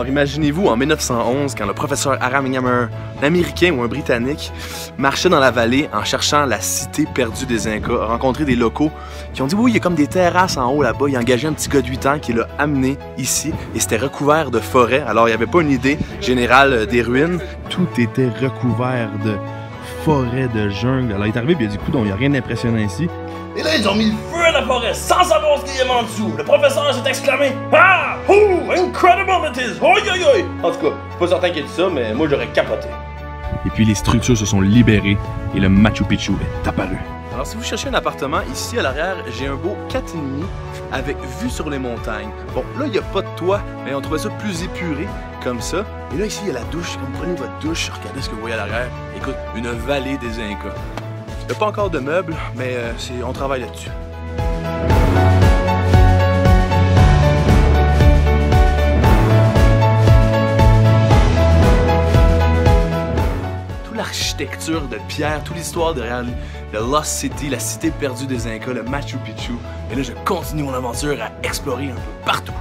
Alors imaginez-vous en 1911 quand le professeur Aram Ingham, un Américain ou un Britannique, marchait dans la vallée en cherchant la cité perdue des Incas, a rencontré des locaux qui ont dit oui, il y a comme des terrasses en haut là-bas. Il a engagé un petit gars de 8 ans qui l'a amené ici et c'était recouvert de forêt. Alors il n'y avait pas une idée générale des ruines. Tout était recouvert de forêt, de jungle. Alors il est arrivé et il a dit coup, donc il n'y a rien d'impressionnant ici. Et là, ils ont mis le feu à la forêt sans savoir ce qu'il y avait en dessous. Le professeur s'est exclamé ah! Oh! Incredible it is! Oi, oi, oi! En tout cas, je suis pas certain qu'il ait dit ça, mais moi j'aurais capoté. Et puis les structures se sont libérées et le Machu Picchu est apparu. Alors si vous cherchez un appartement, ici à l'arrière, j'ai un beau 4,5 avec vue sur les montagnes. Bon, là, il n'y a pas de toit, mais on trouvait ça plus épuré, comme ça. Et là, ici, il y a la douche. Quand vous prenez votre douche, regardez ce que vous voyez à l'arrière. Écoute, une vallée des Incas. Il n'y a pas encore de meubles, mais on travaille là-dessus. Toute l'architecture de pierre, toute l'histoire derrière le Lost City, la cité perdue des Incas, le Machu Picchu. Et là, je continue mon aventure à explorer un peu partout.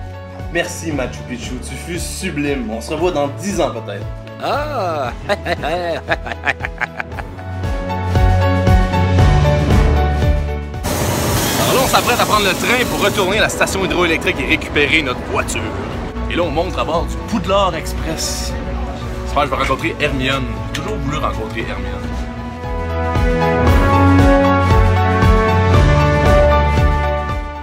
Merci Machu Picchu, tu fus sublime. On se revoit dans 10 ans peut-être. Ah! Alors là, on s'apprête à prendre le train pour retourner à la station hydroélectrique et récupérer notre voiture. Et là, on monte à bord du Poudlard Express. J'espère que je vais rencontrer Hermione. J'ai toujours voulu rencontrer Hermione.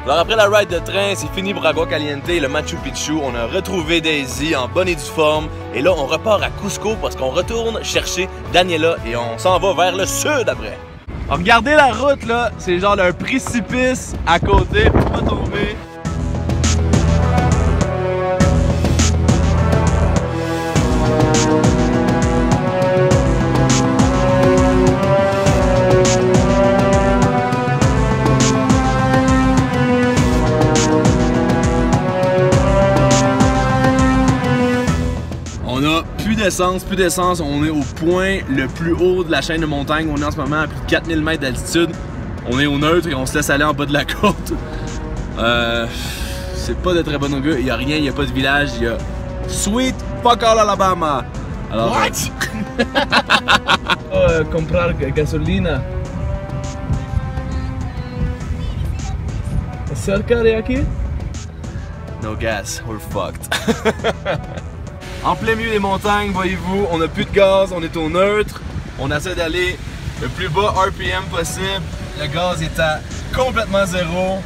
Alors après la ride de train, c'est fini pour Agua Caliente, le Machu Picchu. On a retrouvé Daisy en bonne et due forme. Et là, on repart à Cusco parce qu'on retourne chercher Daniela et on s'en va vers le sud après. Alors, regardez la route là, c'est genre un précipice à côté pour pas tomber. On a plus d'essence, on est au point le plus haut de la chaîne de montagne. On est en ce moment à plus de 4000 mètres d'altitude. On est au neutre et on se laisse aller en bas de la côte. C'est pas de très bon augure, il n'y a rien, il n'y a pas de village, il y a Sweet Fuck All Alabama. Alors, what? Comprar gasolina. Cerca de aquí? No gas, we're fucked. En plein milieu des montagnes, voyez-vous, on n'a plus de gaz, on est au neutre. On essaie d'aller le plus bas RPM possible. Le gaz est à complètement zéro.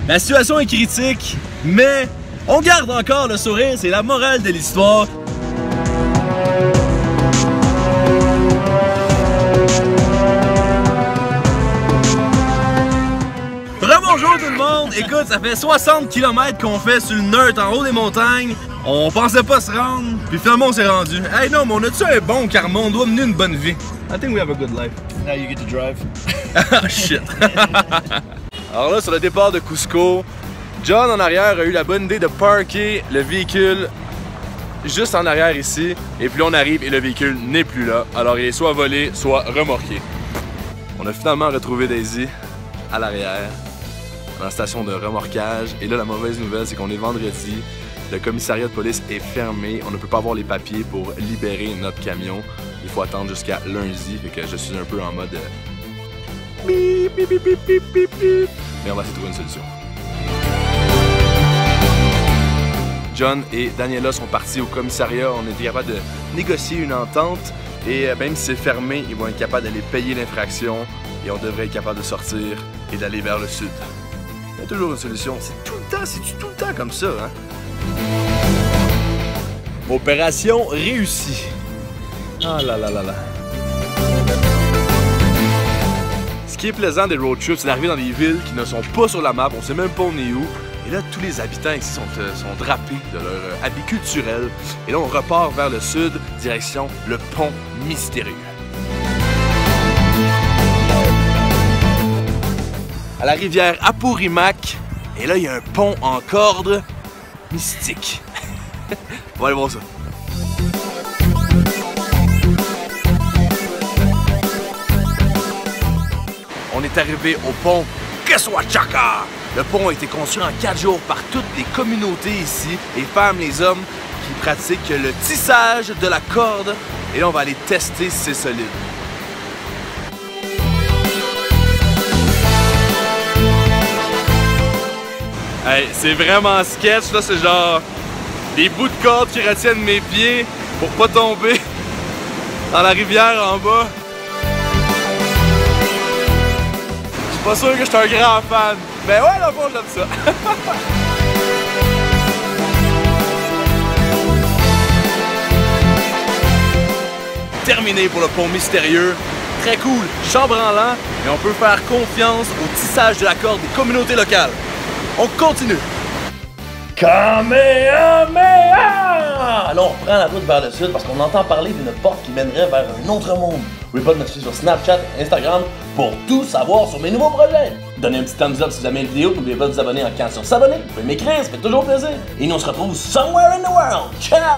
La situation est critique, mais on garde encore le sourire, c'est la morale de l'histoire. Bonjour tout le monde! Écoute, ça fait 60 km qu'on fait sur le neutre en haut des montagnes. On pensait pas se rendre, puis finalement on s'est rendu. Hey non, mais on a-tu un bon karma? On doit mener une bonne vie. I think we have a good life. Now you get to drive. Ah shit! Alors là, sur le départ de Cusco, John en arrière a eu la bonne idée de parker le véhicule juste en arrière ici. Et puis on arrive et le véhicule n'est plus là. Alors il est soit volé, soit remorqué. On a finalement retrouvé Daisy à l'arrière, dans la station de remorquage. Et là, la mauvaise nouvelle, c'est qu'on est vendredi. Le commissariat de police est fermé. On ne peut pas avoir les papiers pour libérer notre camion. Il faut attendre jusqu'à lundi. Fait que je suis un peu en mode bip, bip, bip, bip, bip, bip, bip. Mais on va essayer de trouver une solution. John et Daniela sont partis au commissariat. On était capable de négocier une entente. Et même si c'est fermé, ils vont être capables d'aller payer l'infraction. Et on devrait être capable de sortir et d'aller vers le sud. Il y a toujours une solution. C'est tout le temps comme ça, hein? Opération réussie. Ah là là là là. Ce qui est plaisant des road trips, c'est d'arriver dans des villes qui ne sont pas sur la map. On sait même pas on est où. Et là, tous les habitants ici sont drapés de leur habit culturel. Et là, on repart vers le sud, direction le pont mystérieux. À la rivière Apurimac. Et là, il y a un pont en corde mystique. On va aller voir ça. On est arrivé au pont Quechua-Chaka. Le pont a été construit en 4 jours par toutes les communautés ici, les femmes, les hommes, qui pratique le tissage de la corde. Et là, on va aller tester si c'est solide. Hey, c'est vraiment sketch, là, c'est genre des bouts de corde qui retiennent mes pieds pour pas tomber dans la rivière en bas. Je suis pas sûr que je suis un grand fan, mais ouais, là, bon, j'aime ça. Terminé pour le pont mystérieux. Très cool, chambranlant, et on peut faire confiance au tissage de la corde des communautés locales. On continue. Kamehameha! Là, on reprend la route vers le sud parce qu'on entend parler d'une porte qui mènerait vers un autre monde. N'oubliez pas de me suivre sur Snapchat et Instagram pour tout savoir sur mes nouveaux projets. Donnez un petit thumbs up si vous aimez la vidéo. N'oubliez pas de vous abonner en cliquant sur s'abonner. Vous pouvez m'écrire, ça fait toujours plaisir. Et nous on se retrouve somewhere in the world. Ciao!